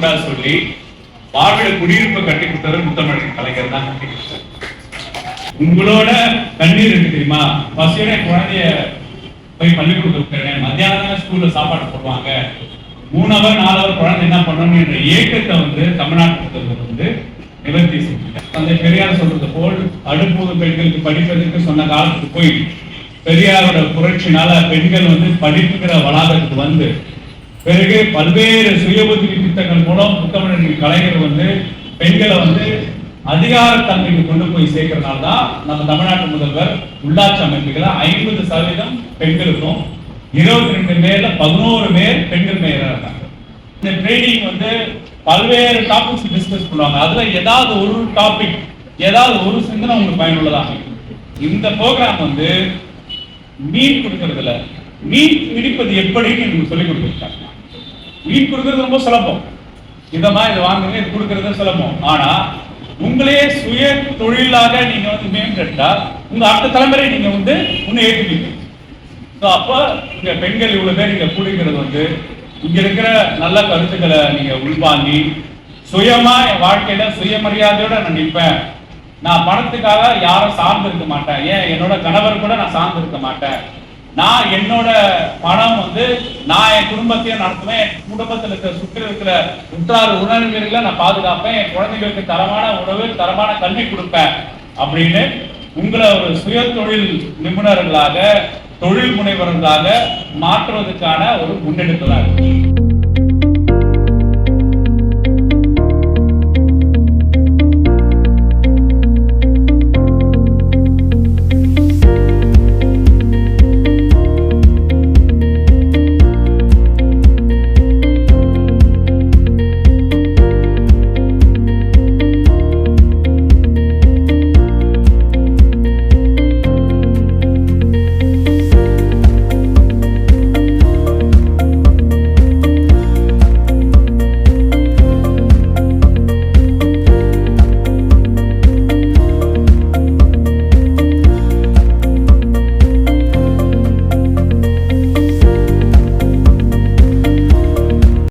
கூடாது சொல்லி வாழ்விட குடியிருப்பு கட்டி கொடுத்தவர் முத்தமிழ் கலைஞர் தான் கட்டி கொடுத்தார். உங்களோட கண்ணீர் இருக்கு தெரியுமா? பசியோட குழந்தைய போய் பள்ளிக்கூடத்துக்கு விட்டுறேன், மத்தியானம் ஸ்கூல்ல சாப்பாடு போடுவாங்க, 3 hour 4 hour குழந்தை என்ன பண்ணணும் என்ற ஏக்கத்தை தமிழ்நாட்டு நிவர்த்தி செஞ்சுட்டாங்க. தந்தை பெரியார் சொல்றது போல் அடுப்பூது பெண்களுக்கு படிப்பதற்கு சொன்ன காலத்துக்கு போய் பெரியாரோட புரட்சினால பெண்கள் படிப்புங்கிற வளாகத்துக்கு வந்து பிறகு பல்வேறு சுய உதவி திட்டங்கள் மூலம் முத்தமிழ் கலைஞர் பெண்களை அதிகார தன்மைக்கு கொண்டு போய் சேர்க்கிறதுனால தான் நம்ம தமிழ்நாட்டு முதல்வர் உள்ளாட்சி அமைப்புகளை 50% பெண்களுக்கும் 22 மேயர்ல 11 மேயர் பெண்கள் மேயரா இருக்காங்க. இந்த ட்ரைனிங் பல்வேறு டாபிக்ஸ் டிஸ்கஸ் பண்ணுவாங்க. அதுல ஏதாவது ஒரு டாபிக், ஏதாவது ஒரு சிந்தனை உங்களுக்கு பயனுள்ளதாக. இந்த ப்ரோக்ராம் மீன் கொடுக்கறதுல மீன் பிடிப்பது எப்படின்னு எனக்கு சொல்லிக் கொடுத்துருக்காங்க. மீன் கொடுக்கறது ரொம்ப சுலபம், இதை வாங்குங்க, இது கொடுக்கறது சுலபம். ஆனா உங்களே சுய தொழிலாக நீங்க மேம்படுத்தா உங்க அடுத்த தலைமுறை நீங்க இன்னும் ஏற்றுவீங்க. அப்ப இங்க பெண்கள் இவ்வளவு பேர் இங்க கூடிக்கிறது இங்க இருக்கிற நல்ல கருத்துக்களை நீங்க உள்வாங்கி சுயமா என் வாழ்க்கையில சுயமரியாதையோட நான் நிற்பேன். நான் பணத்துக்காக யாரும் சார்ந்து இருக்க மாட்டேன். ஏன் என்னோட கணவர் கூட நான் சார்ந்து இருக்க மாட்டேன். நான் என்னோட பணம் நான் என் குடும்பத்தையும் நடத்துவேன். என் குடும்பத்தில் இருக்கிற சுற்றி இருக்கிற உற்றார் உறவினர்களை நான் பாதுகாப்பேன். என் குழந்தைகளுக்கு தரமான உணவு, தரமான கல்வி கொடுப்பேன் அப்படின்னு உங்களை ஒரு சுய தொழில் நிபுணர்களாக, தொழில் முனைவர்களாக மாற்றுவதற்கான ஒரு முன்னெடுப்பு தான்.